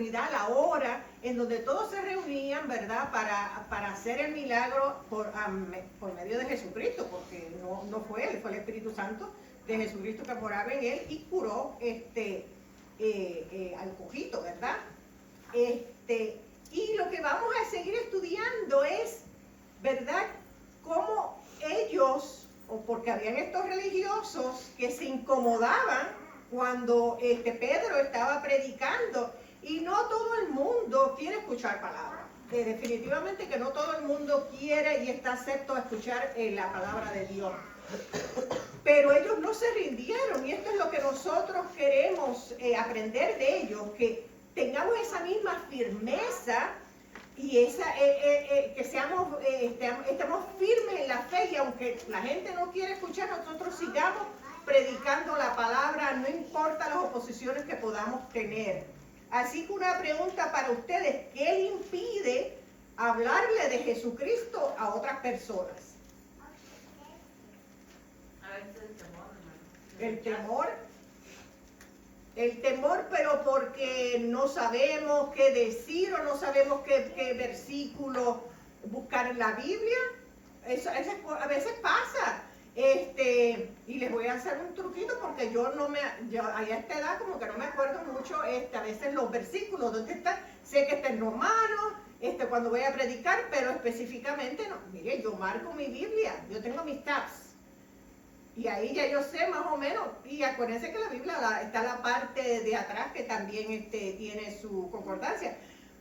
oportunidad, la hora en donde todos se reunían, ¿verdad?, para hacer el milagro por medio de Jesucristo, porque no fue él, fue el Espíritu Santo de Jesucristo que moraba en él y curó al cojito, ¿verdad? Y lo que vamos a seguir estudiando es, ¿verdad?, cómo ellos, o porque habían estos religiosos que se incomodaban cuando Pedro estaba predicando, y no todo el mundo quiere escuchar palabra. Definitivamente que no todo el mundo quiere y está acepto a escuchar la palabra de Dios. Pero ellos no se rindieron, y esto es lo que nosotros queremos aprender de ellos, que tengamos esa misma firmeza y que estemos firmes en la fe, y aunque la gente no quiere escuchar, nosotros sigamos predicando la palabra, no importa las oposiciones que podamos tener. Así que una pregunta para ustedes: ¿qué le impide hablarle de Jesucristo a otras personas? A veces el temor, El hermano. temor, pero porque no sabemos qué decir o no sabemos qué versículo buscar en la Biblia. Eso a veces pasa. Y les voy a hacer un truquito, porque yo a esta edad como que no me acuerdo mucho a veces los versículos, ¿dónde está? Sé que está en Romanos, cuando voy a predicar, pero específicamente no. Mire, yo marco mi Biblia, yo tengo mis tabs, y ahí ya yo sé más o menos. Y acuérdense que la Biblia está la parte de atrás que también tiene su concordancia,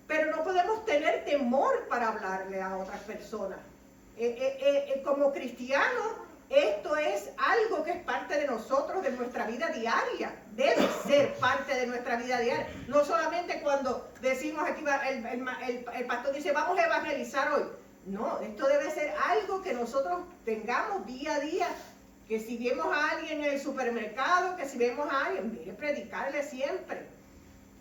pero no podemos tener temor para hablarle a otras personas. Como cristianos, esto es algo que es parte de nosotros, de nuestra vida diaria. Debe ser parte de nuestra vida diaria. No solamente cuando decimos aquí, el pastor dice, vamos a evangelizar hoy. No, esto debe ser algo que nosotros tengamos día a día. Que si vemos a alguien en el supermercado, que si vemos a alguien, mire, predicarle siempre.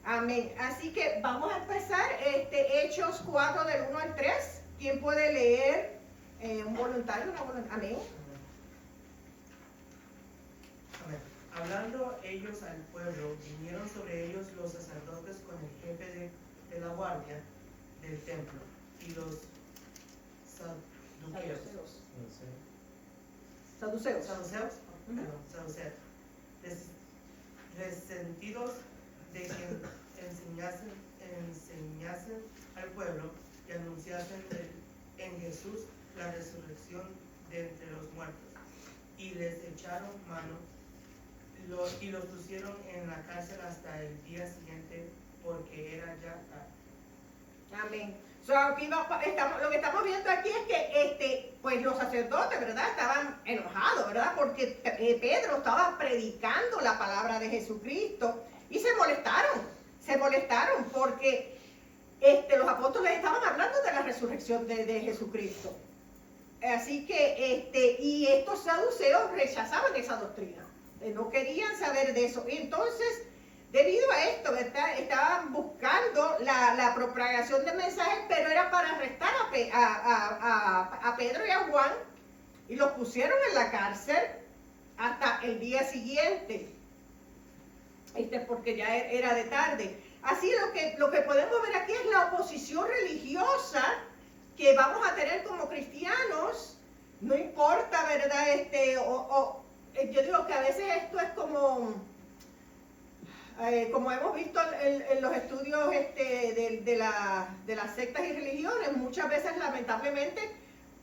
Amén. Así que vamos a empezar Hechos 4 del 1 al 3. ¿Quién puede leer? Un voluntario, una voluntaria. Amén. Hablando ellos al pueblo, vinieron sobre ellos los sacerdotes con el jefe de la guardia del templo y los saduceos, resentidos de que enseñasen al pueblo y anunciasen en Jesús la resurrección de entre los muertos, y les echaron mano y los pusieron en la cárcel hasta el día siguiente, porque era ya tarde. Amén. Lo que estamos viendo aquí es que pues los sacerdotes, ¿verdad?, estaban enojados, ¿verdad?, porque Pedro estaba predicando la palabra de Jesucristo, y se molestaron porque los apóstoles estaban hablando de la resurrección de Jesucristo. Así que y estos saduceos rechazaban esa doctrina, no querían saber de eso. Y entonces, debido a esto, ¿verdad?, estaban buscando la propagación de mensajes, pero era para arrestar a Pedro y a Juan, y los pusieron en la cárcel hasta el día siguiente, porque ya era de tarde. Así lo que podemos ver aquí es la oposición religiosa que vamos a tener como cristianos. No importa, ¿verdad? Yo digo que a veces esto es como hemos visto en los estudios de las sectas y religiones, muchas veces lamentablemente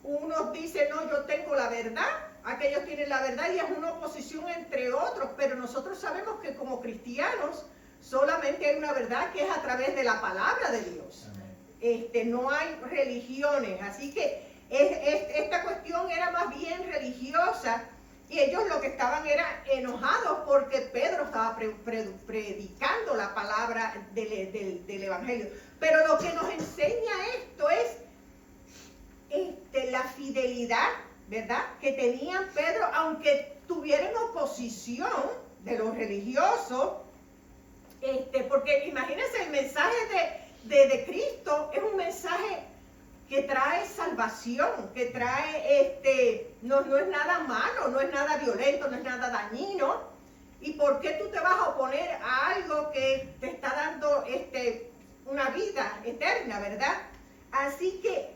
unos dicen, no, yo tengo la verdad, aquellos tienen la verdad, y es una oposición entre otros, pero nosotros sabemos que como cristianos solamente hay una verdad, que es a través de la palabra de Dios. No hay religiones, así que esta cuestión era más bien religiosa, y ellos lo que estaban era enojados porque Pedro estaba predicando la palabra del Evangelio. Pero lo que nos enseña esto es la fidelidad, ¿verdad?, que tenían Pedro, aunque tuvieran oposición de los religiosos, porque imagínense, el mensaje de Cristo es un mensaje que trae salvación, que trae, no es nada malo, no es nada violento, no es nada dañino. ¿Y por qué tú te vas a oponer a algo que te está dando una vida eterna, ¿verdad? Así que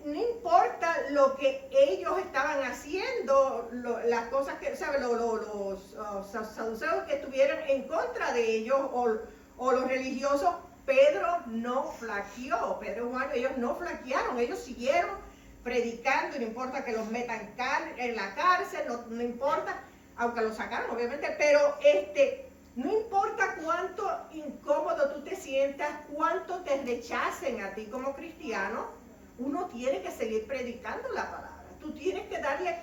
no importa lo que ellos estaban haciendo, las cosas que, ¿sabes? Los saduceos que estuvieron en contra de ellos o los religiosos, Pedro no flaqueó. Pedro y Juan, ellos no flaquearon, ellos siguieron predicando, y no importa que los metan en la cárcel, no importa, aunque los sacaron obviamente, pero no importa cuánto incómodo tú te sientas, cuánto te rechacen a ti como cristiano, uno tiene que seguir predicando la palabra. Tú tienes que darle,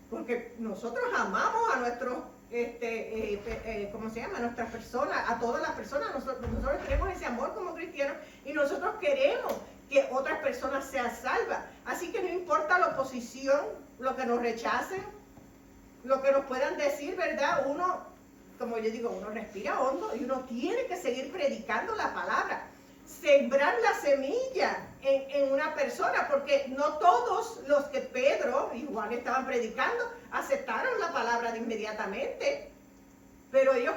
porque nosotros amamos a nuestros, ¿cómo se llama? A nuestras personas, a todas las personas. Nosotros tenemos ese amor como cristianos y nosotros queremos que otras personas sean salvas. Así que no importa la oposición, lo que nos rechacen, lo que nos puedan decir, ¿verdad? Uno, como yo digo, uno respira hondo y uno tiene que seguir predicando la palabra. Sembrar la semilla en una persona, porque no todos los que Pedro y Juan estaban predicando aceptaron la palabra de inmediatamente, pero ellos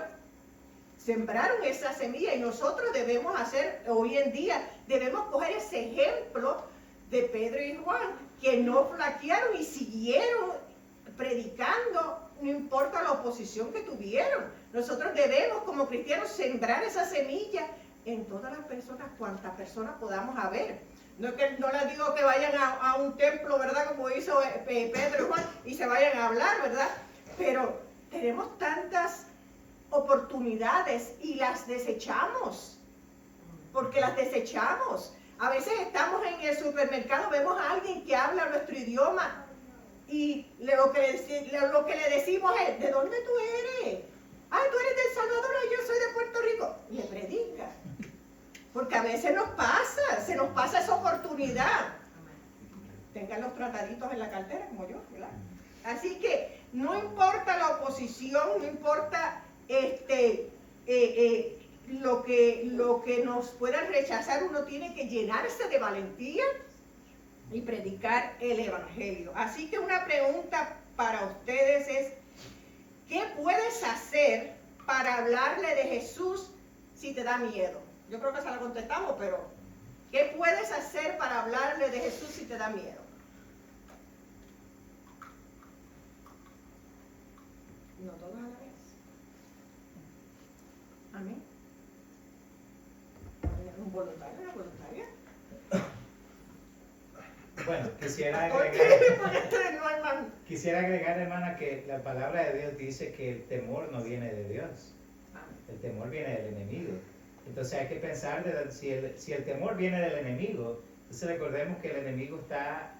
sembraron esa semilla y nosotros debemos hacer, hoy en día, debemos coger ese ejemplo de Pedro y Juan, que no flaquearon y siguieron predicando, no importa la oposición que tuvieron. Nosotros debemos como cristianos sembrar esa semilla en todas las personas, cuantas personas podamos haber. No les digo que vayan a un templo, ¿verdad? Como hizo Pedro y Juan, y se vayan a hablar, ¿verdad? Pero tenemos tantas oportunidades y las desechamos, porque las desechamos. A veces estamos en el supermercado, vemos a alguien que habla nuestro idioma y lo que le decimos es, ¿de dónde tú eres? Ay, tú eres de El Salvador, y yo soy de Puerto Rico. Le predica. Porque a veces se nos pasa esa oportunidad. Tengan los trataditos en la cartera, como yo, ¿verdad? Así que no importa la oposición, no importa lo que nos puedan rechazar, uno tiene que llenarse de valentía y predicar el evangelio. Así que una pregunta para ustedes es, ¿qué puedes hacer para hablarle de Jesús si te da miedo? Yo creo que se la contestamos, pero ¿qué puedes hacer para hablarle de Jesús si te da miedo? No todos a la vez. Amén. ¿Un voluntario, una voluntaria? Bueno, quisiera agregar, hermana, que la palabra de Dios dice que el temor no viene de Dios. El temor viene del enemigo. Entonces hay que pensar, si el temor viene del enemigo, entonces recordemos que el enemigo está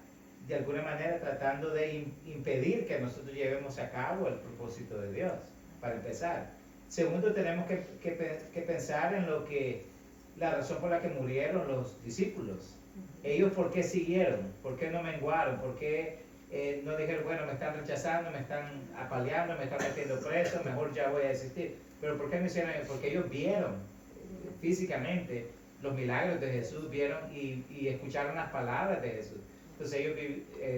de alguna manera tratando de impedir que nosotros llevemos a cabo el propósito de Dios, para empezar. Segundo, tenemos que pensar en la razón por la que murieron los discípulos. Ellos, ¿por qué siguieron? ¿Por qué no menguaron? ¿Por qué no dijeron, bueno, me están rechazando, me están apaleando, me están metiendo preso, mejor ya voy a desistir? Pero ¿por qué no hicieron eso? Porque ellos vieron físicamente los milagros de Jesús, vieron y escucharon las palabras de Jesús. Entonces ellos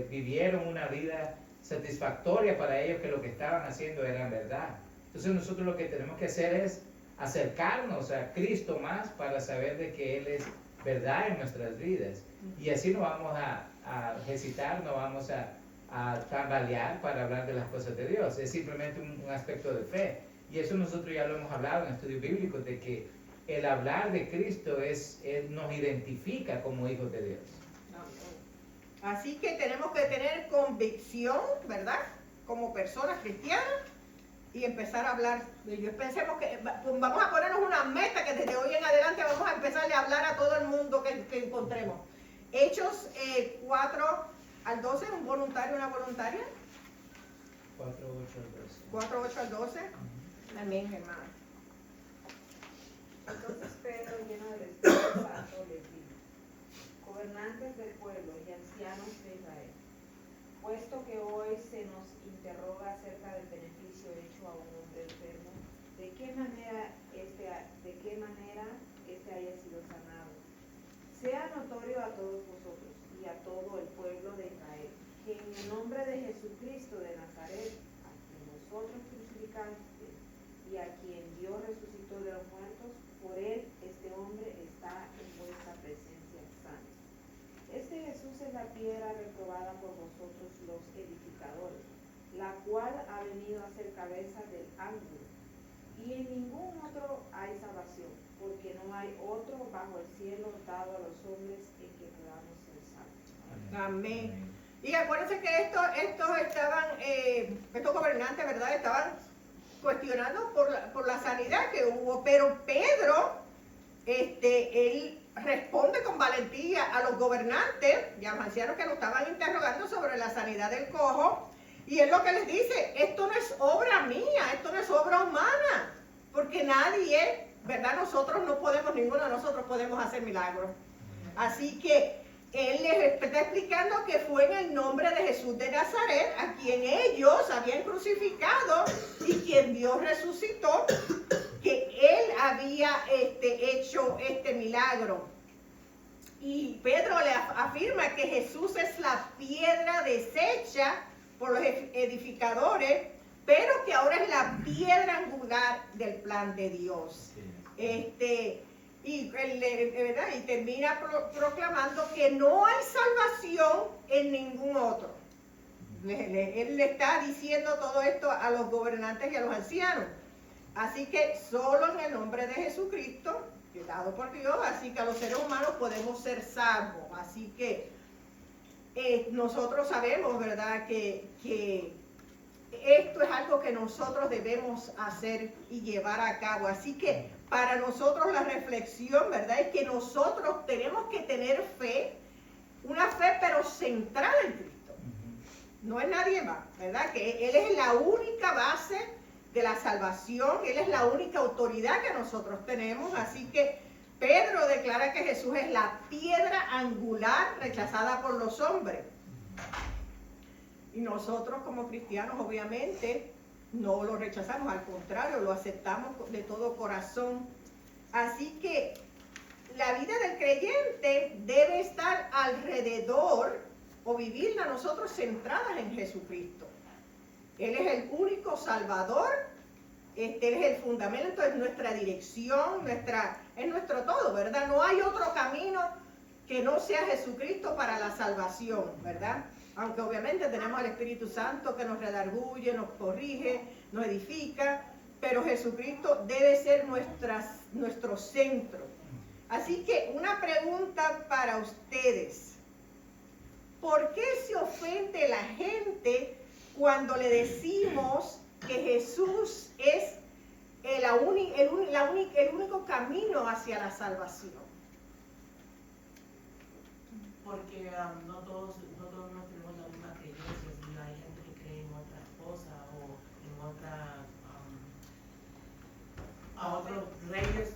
vivieron una vida satisfactoria para ellos, que lo que estaban haciendo era verdad. Entonces nosotros lo que tenemos que hacer es acercarnos a Cristo más para saber de que Él es verdad en nuestras vidas. Y así no vamos a hesitar, no vamos a tambalear para hablar de las cosas de Dios. Es simplemente un aspecto de fe. Y eso nosotros ya lo hemos hablado en estudios bíblicos, de que el hablar de Cristo nos identifica como hijos de Dios. Así que tenemos que tener convicción, ¿verdad? Como personas cristianas, y empezar a hablar de Dios. Pensemos que vamos a ponernos una meta que desde hoy en adelante vamos a empezar a hablar a todo el mundo que encontremos. Hechos 4 al 12, un voluntario, una voluntaria. 4, 8 al 12. 4, 8 al 12. Amén, hermano. Entonces Pedro, lleno del Espíritu Santo, les dijo: gobernantes del pueblo y ancianos de Israel, puesto que hoy se nos interroga acerca del beneficio hecho a un hombre enfermo, ¿de qué manera este haya sido sanado? Sea notorio a todos vosotros y a todo el pueblo de Israel, que en el nombre de Jesucristo de Nazaret, a quien vosotros crucificaste y a quien Dios resucitó de los muertos, por él este hombre está en piedra reprobada por vosotros los edificadores, la cual ha venido a ser cabeza del ángulo. Y en ningún otro hay salvación, porque no hay otro bajo el cielo dado a los hombres en que podamos ser salvos. Amén. Y acuérdense que estos gobernantes, ¿verdad? Estaban cuestionando por la sanidad que hubo, pero Pedro, él responde con valentía a los gobernantes y a los ancianos que lo estaban interrogando sobre la sanidad del cojo, y él lo que les dice: esto no es obra mía, esto no es obra humana, porque nadie, ¿verdad? Ninguno de nosotros podemos hacer milagros. Así que él les está explicando que fue en el nombre de Jesús de Nazaret, a quien ellos habían crucificado y quien Dios resucitó, que él había hecho este milagro. Y Pedro le afirma que Jesús es la piedra deshecha por los edificadores, pero que ahora es la piedra angular del plan de Dios. Y termina proclamando que no hay salvación en ningún otro. Él le está diciendo todo esto a los gobernantes y a los ancianos. Así que solo en el nombre de Jesucristo, que es dado por Dios, así que a los seres humanos podemos ser salvos. Así que nosotros sabemos, ¿verdad?, que esto es algo que nosotros debemos hacer y llevar a cabo. Así que para nosotros la reflexión, ¿verdad?, es que nosotros tenemos que tener fe, una fe pero centrada en Cristo. No es nadie más, ¿verdad? Que Él es la única base de la salvación, Él es la única autoridad que nosotros tenemos. Así que Pedro declara que Jesús es la piedra angular rechazada por los hombres. Y nosotros como cristianos obviamente no lo rechazamos, al contrario, lo aceptamos de todo corazón. Así que la vida del creyente debe estar alrededor o vivirla nosotros centradas en Jesucristo. Él es el único Salvador, Él es el fundamento, es nuestra dirección, es nuestro todo, ¿verdad? No hay otro camino que no sea Jesucristo para la salvación, ¿verdad? Aunque obviamente tenemos al Espíritu Santo que nos redarguye, nos corrige, nos edifica, pero Jesucristo debe ser nuestro centro. Así que una pregunta para ustedes: ¿por qué se ofende la gente cuando le decimos que Jesús es el único camino hacia la salvación? Porque no todos no tenemos la misma creencia. Si hay gente que cree en otra cosa o en a otros reyes,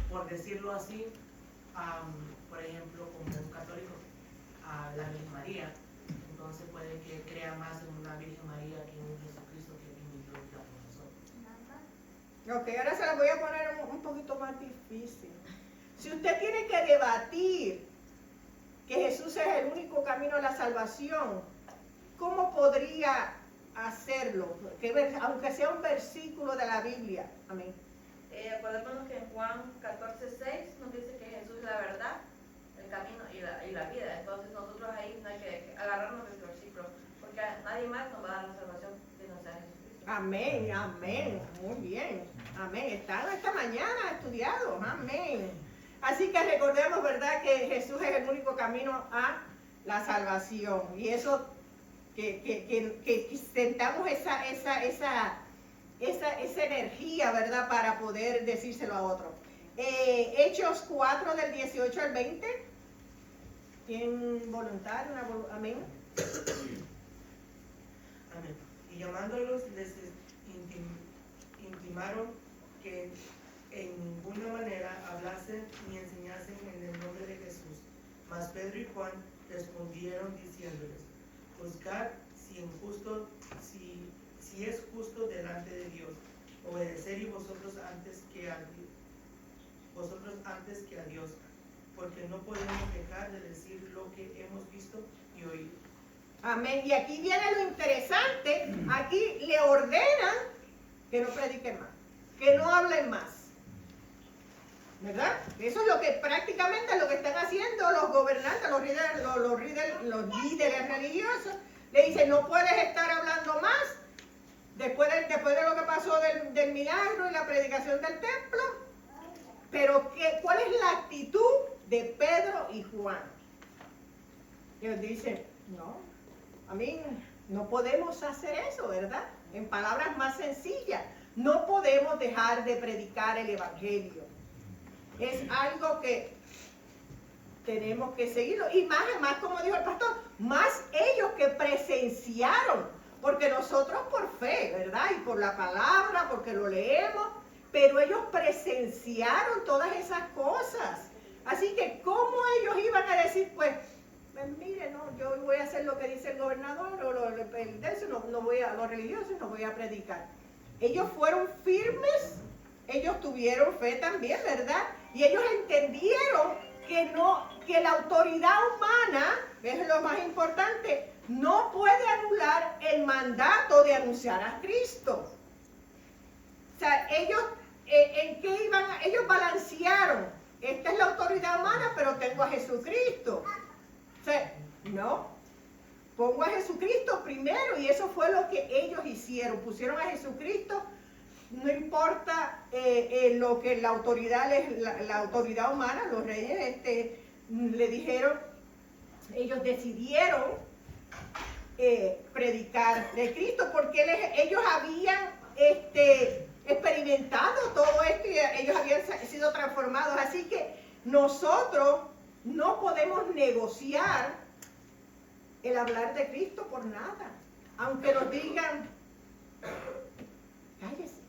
por decirlo así, por ejemplo, como un católico, a la Virgen María, entonces puede que crea más en una Virgen María que en un Jesucristo que vivió por nosotros. Ok, ahora se las voy a poner un poquito más difícil. Si usted tiene que debatir que Jesús es el único camino a la salvación, ¿cómo podría hacerlo? Aunque sea un versículo de la Biblia. Amén. Acordémonos que en Juan 14:6 nos dice que Jesús es la verdad, el camino y la vida. Entonces nosotros ahí no hay que agarrarnos de este versículo, porque nadie más nos va a dar la salvación que no sea Jesucristo. Amén, amén. Muy bien. Amén. Están esta mañana estudiados. Amén. Así que recordemos, ¿verdad?, que Jesús es el único camino a la salvación. Y eso, que sentamos esa energía, ¿verdad?, para poder decírselo a otro. Hechos 4 del 18 al 20. ¿Quién voluntario? Amén. Amén. Y llamándolos les intimaron que en ninguna manera hablasen ni enseñasen en el nombre de Jesús. Mas Pedro y Juan respondieron diciéndoles: juzgad si es justo delante de Dios obedecer y vosotros antes que a Dios, porque no podemos dejar de decir lo que hemos visto y oído. Amén. Y aquí viene lo interesante. Aquí le ordenan que no prediquen más, que no hablen más, ¿verdad? Eso es lo que prácticamente lo que están haciendo los gobernantes, los líderes religiosos, le dicen, no puedes estar hablando más después de lo que pasó del milagro y la predicación del templo. Pero ¿cuál es la actitud de Pedro y Juan? Ellos dicen, no, a mí no podemos hacer eso, ¿verdad? En palabras más sencillas, no podemos dejar de predicar el evangelio. Es algo que tenemos que seguirlo. Y más como dijo el pastor, más ellos que presenciaron, porque nosotros por fe, ¿verdad? Y por la palabra, porque lo leemos, pero ellos presenciaron todas esas cosas. Así que, ¿cómo ellos iban a decir, pues mire, no, yo voy a hacer lo que dice el gobernador, o no voy a, los religiosos, no voy a predicar? Ellos fueron firmes, ellos tuvieron fe también, ¿verdad? Y ellos entendieron que la autoridad humana, que es lo más importante, no puede anular el mandato de anunciar a Cristo. O sea, ellos, ¿en qué iban? Ellos balancearon. Esta es la autoridad humana, pero tengo a Jesucristo. O sea, no. Pongo a Jesucristo primero, y eso fue lo que ellos hicieron. Pusieron a Jesucristo, no importa lo que la autoridad humana, los reyes, le dijeron, ellos decidieron predicar de Cristo, porque ellos habían experimentado todo esto y ellos habían sido transformados. Así que nosotros no podemos negociar el hablar de Cristo por nada, aunque nos digan, cállese.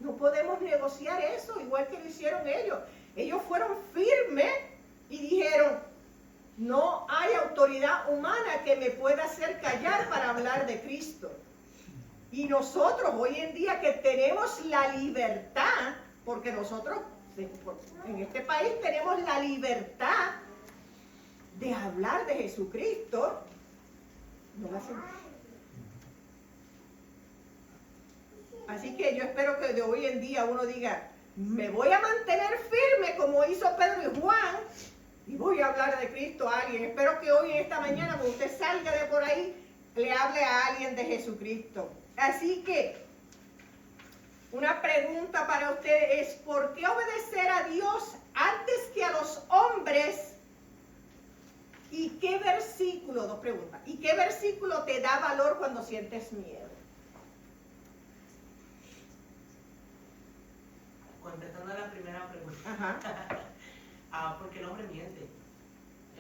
No podemos negociar eso, igual que lo hicieron ellos. Ellos fueron firmes y dijeron, no hay autoridad humana que me pueda hacer callar para hablar de Cristo. Y nosotros hoy en día que tenemos la libertad, porque nosotros en este país tenemos la libertad de hablar de Jesucristo, no lo hacemos. Así que yo espero que de hoy en día uno diga, me voy a mantener firme como hizo Pedro y Juan, y voy a hablar de Cristo a alguien. Espero que hoy, en esta mañana, cuando usted salga de por ahí, le hable a alguien de Jesucristo. Así que, una pregunta para usted es, ¿por qué obedecer a Dios antes que a los hombres? ¿Y qué versículo, dos preguntas, ¿y qué versículo te da valor cuando sientes miedo? Contestando a la primera pregunta. Ajá. Porque el hombre miente.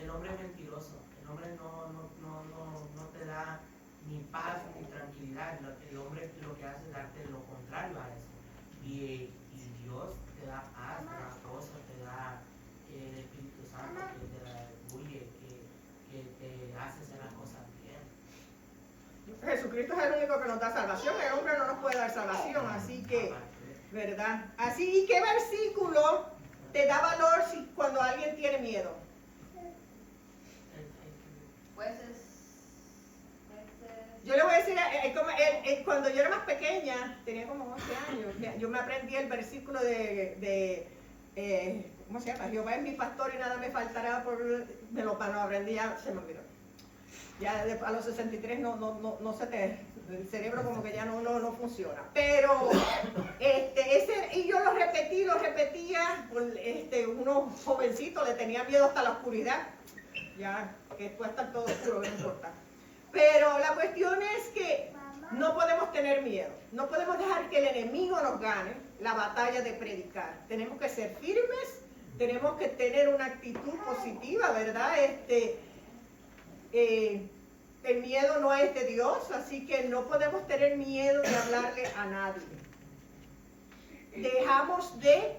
El hombre es mentiroso. El hombre no te da ni paz ni tranquilidad. El hombre lo que hace es darte lo contrario a eso. Y Dios te da paz, te da gozo, te da el Espíritu Santo que te redarguye, que te hace hacer las cosas bien. Jesucristo es el único que nos da salvación. El hombre no nos puede dar salvación, así que, ¿verdad? Así, ¿y qué versículo te da valor cuando alguien tiene miedo? Yo le voy a decir, cuando yo era más pequeña, tenía como 11 años, yo me aprendí el versículo ¿cómo se llama? Jehová es mi pastor y nada me faltará, me lo aprendí, ya se me olvidó. Ya a los 63 no se te, el cerebro como que ya no funciona. Pero, y yo lo repetía, unos jovencitos le tenía miedo hasta la oscuridad, ya que después está todo oscuro, no importa. Pero la cuestión es que no podemos tener miedo, no podemos dejar que el enemigo nos gane la batalla de predicar. Tenemos que ser firmes, tenemos que tener una actitud positiva, ¿verdad? El miedo no es de Dios, así que no podemos tener miedo de hablarle a nadie. Dejamos de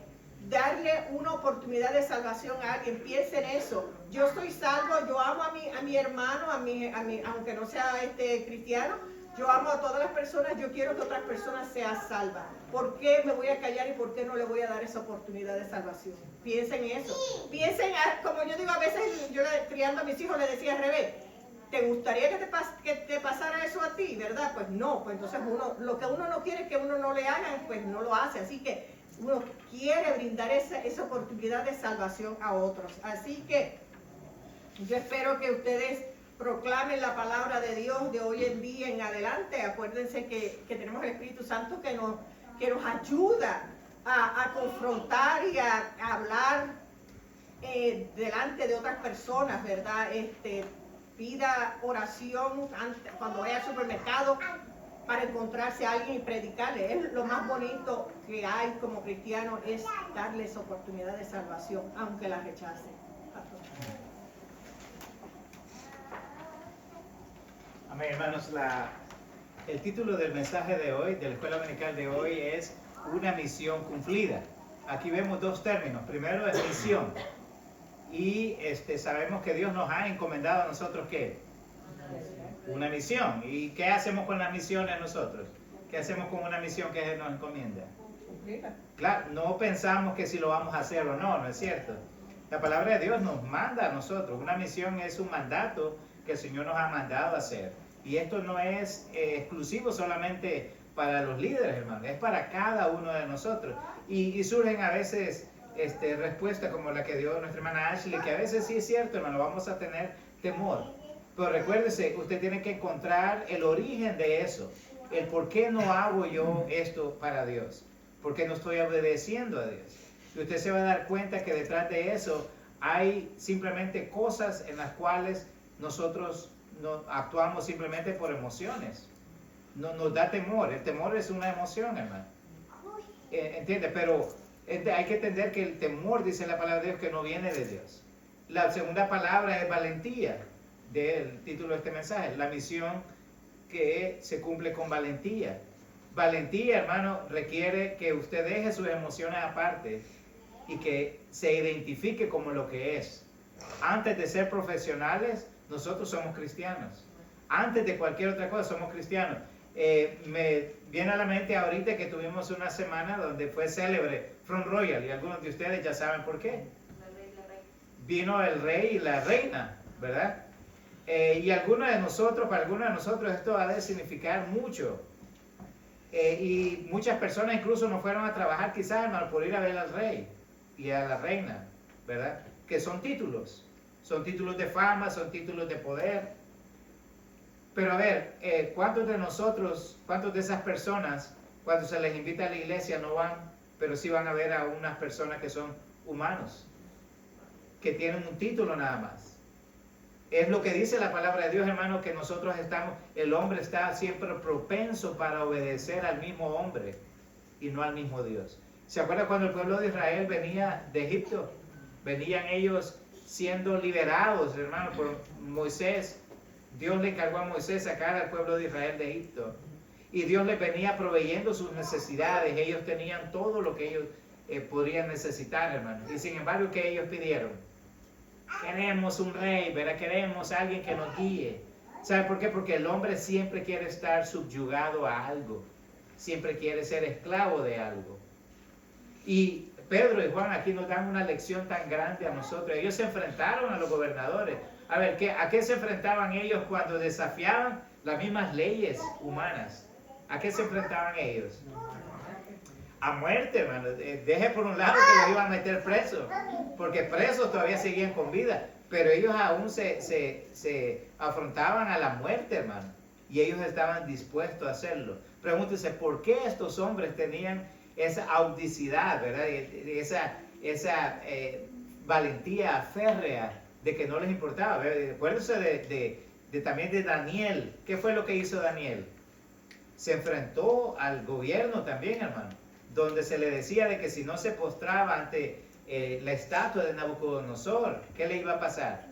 darle una oportunidad de salvación a alguien. Piensen en eso. Yo soy salvo, yo amo a mi hermano, aunque no sea cristiano, yo amo a todas las personas, yo quiero que otras personas sean salvas. ¿Por qué me voy a callar y por qué no le voy a dar esa oportunidad de salvación? Piensen en eso. Piensen, como yo digo a veces, yo criando a mis hijos le decía al revés, ¿te gustaría que te pasara eso a ti, verdad? Pues no, pues entonces lo que uno no quiere que uno no le hagan, pues no lo hace. Así que uno quiere brindar esa oportunidad de salvación a otros. Así que Yo espero que ustedes proclamen la palabra de Dios de hoy en día en adelante. Acuérdense que tenemos el Espíritu Santo que nos ayuda a confrontar y a hablar delante de otras personas, ¿verdad? Pida oración cuando vaya al supermercado para encontrarse a alguien y predicarle. Es lo más bonito que hay como cristiano, es darles oportunidad de salvación, aunque la rechacen. Amén, hermanos. El título del mensaje de hoy, de la escuela dominical de hoy, es una misión cumplida. Aquí vemos dos términos. Primero es misión. Y sabemos que Dios nos ha encomendado a nosotros, ¿qué? Una misión. ¿Y qué hacemos con las misiones nosotros? ¿Qué hacemos con una misión que Él nos encomienda? Claro, no pensamos que si lo vamos a hacer o no, ¿no es cierto? La palabra de Dios nos manda a nosotros. Una misión es un mandato que el Señor nos ha mandado a hacer. Y esto no es exclusivo solamente para los líderes, hermano. Es para cada uno de nosotros. Y surgen a veces respuestas como la que dio nuestra hermana Ashley, que a veces sí es cierto, hermano, vamos a tener temor. Pero recuérdese, usted tiene que encontrar el origen de eso. El por qué no hago yo esto para Dios. ¿Por qué no estoy obedeciendo a Dios? Y usted se va a dar cuenta que detrás de eso hay simplemente cosas en las cuales nosotros no actuamos simplemente por emociones. No, nos da temor. El temor es una emoción, hermano. ¿Entiende? Pero hay que entender que el temor, dice la palabra de Dios, que no viene de Dios. La segunda palabra es valentía, del título de este mensaje. La misión que se cumple con valentía. Valentía, hermano, requiere que usted deje sus emociones aparte y que se identifique como lo que es. Antes de ser profesionales, nosotros somos cristianos. Antes de cualquier otra cosa, somos cristianos. Me viene a la mente ahorita que tuvimos una semana donde fue célebre Front Royal, y algunos de ustedes ya saben por qué. Vino el rey y la reina, ¿verdad? Y para algunos de nosotros esto ha de significar mucho. Y muchas personas incluso no fueron a trabajar quizás, hermano, por ir a ver al rey y a la reina, ¿verdad? Que son títulos de fama, son títulos de poder. Pero a ver, ¿cuántos de esas personas, cuando se les invita a la iglesia, no van, pero sí van a ver a unas personas que son humanos, que tienen un título nada más? Es lo que dice la palabra de Dios, hermano, que el hombre está siempre propenso para obedecer al mismo hombre y no al mismo Dios. ¿Se acuerda cuando el pueblo de Israel venía de Egipto? Venían ellos siendo liberados, hermano, por Moisés. Dios le encargó a Moisés sacar al pueblo de Israel de Egipto. Y Dios les venía proveyendo sus necesidades. Ellos tenían todo lo que ellos podrían necesitar, hermano. Y sin embargo, ¿qué ellos pidieron? Queremos un rey, ¿verdad? Queremos a alguien que nos guíe. ¿Sabe por qué? Porque el hombre siempre quiere estar subyugado a algo. Siempre quiere ser esclavo de algo. Y Pedro y Juan aquí nos dan una lección tan grande a nosotros. Ellos se enfrentaron a los gobernadores. A ver, ¿a qué se enfrentaban ellos cuando desafiaban las mismas leyes humanas? ¿A qué se enfrentaban ellos? A muerte, hermano. Deje por un lado que los iban a meter presos, porque presos todavía seguían con vida, pero ellos aún se afrontaban a la muerte, hermano, y ellos estaban dispuestos a hacerlo. Pregúntese, ¿por qué estos hombres tenían esa audacidad, verdad? Esa valentía férrea de que no les importaba. Acuérdense también de Daniel. ¿Qué fue lo que hizo Daniel? Se enfrentó al gobierno también, hermano, donde se le decía de que si no se postraba ante la estatua de Nabucodonosor, ¿qué le iba a pasar?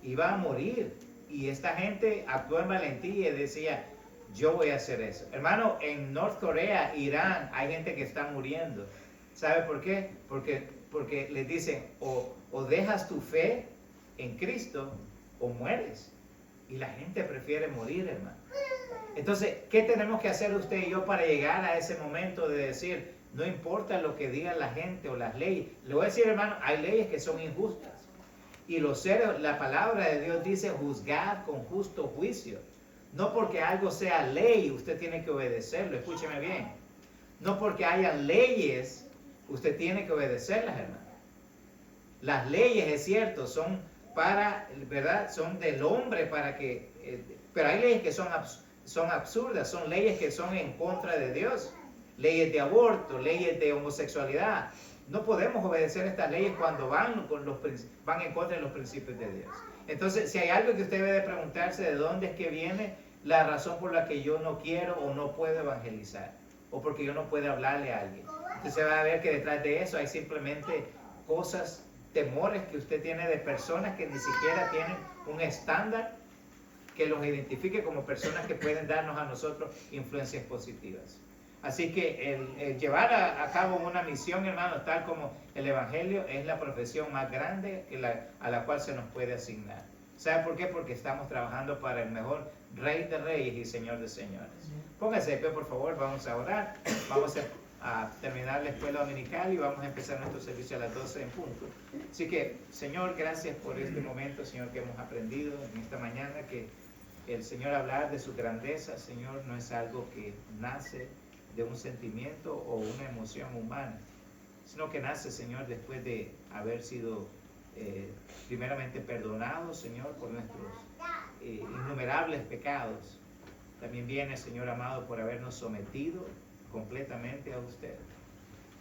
Iba a morir. Y esta gente actuó en valentía y decía, yo voy a hacer eso. Hermano, en North Corea, Irán, hay gente que está muriendo. ¿Sabe por qué? Porque les dicen, o dejas tu fe en Cristo o mueres. Y la gente prefiere morir, hermano. Entonces, ¿qué tenemos que hacer usted y yo para llegar a ese momento de decir, no importa lo que diga la gente o las leyes? Le voy a decir, hermano, hay leyes que son injustas. Y la palabra de Dios dice, juzgad con justo juicio. No porque algo sea ley, usted tiene que obedecerlo. Escúcheme bien. No porque haya leyes, usted tiene que obedecerlas, hermano. Las leyes, es cierto, son para, ¿verdad? Son del hombre para que, pero hay leyes que son absurdas, son leyes que son en contra de Dios, leyes de aborto, leyes de homosexualidad. No podemos obedecer estas leyes cuando van en contra de los principios de Dios. Entonces, si hay algo que usted debe de preguntarse, ¿de dónde es que viene la razón por la que yo no quiero o no puedo evangelizar? O porque yo no puedo hablarle a alguien. Entonces va a ver que detrás de eso hay simplemente cosas, temores que usted tiene de personas que ni siquiera tienen un estándar que los identifique como personas que pueden darnos a nosotros influencias positivas. Así que el llevar a cabo una misión, hermanos, tal como el Evangelio, es la profesión más grande a la cual se nos puede asignar. ¿Sabe por qué? Porque estamos trabajando para el mejor Rey de Reyes y Señor de Señores. Póngase de pie, por favor, vamos a orar. Vamos a terminar la escuela dominical y vamos a empezar nuestro servicio a las 12 en punto. Así que, Señor, gracias por este momento, Señor, que hemos aprendido en esta mañana, que el Señor hablar de su grandeza, Señor, no es algo que nace de un sentimiento o una emoción humana, sino que nace, Señor, después de haber sido primeramente perdonados, Señor, por nuestros innumerables pecados. También viene, Señor amado, por habernos sometido completamente a usted.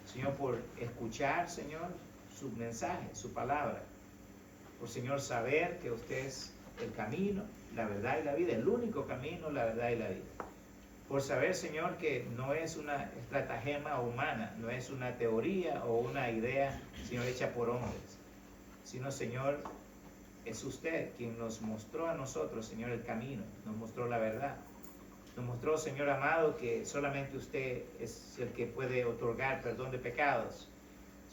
Señor, por escuchar, Señor, su mensaje, su palabra. Por, Señor, saber que usted es el camino, la verdad y la vida, el único camino, la verdad y la vida. Por saber, Señor, que no es una estratagema humana, no es una teoría o una idea, Señor, hecha por hombres, sino, Señor, es usted quien nos mostró a nosotros, Señor, el camino, nos mostró la verdad. Nos mostró, Señor amado, que solamente usted es el que puede otorgar perdón de pecados.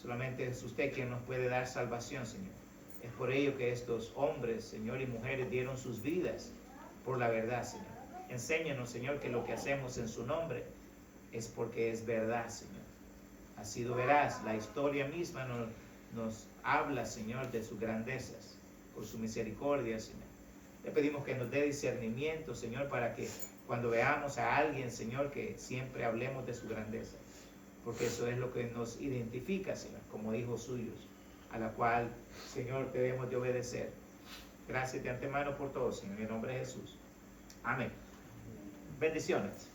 Solamente es usted quien nos puede dar salvación, Señor. Es por ello que estos hombres, Señor, y mujeres dieron sus vidas por la verdad, Señor. Enséñanos, Señor, que lo que hacemos en su nombre es porque es verdad, Señor. Ha sido veraz. La historia misma nos habla, Señor, de sus grandezas, por su misericordia, Señor. Le pedimos que nos dé discernimiento, Señor, para que cuando veamos a alguien, Señor, que siempre hablemos de su grandeza, porque eso es lo que nos identifica, Señor, como hijos suyos, a la cual, Señor, debemos de obedecer. Gracias de antemano por todo, Señor, en el nombre de Jesús. Amén. Bendiciones.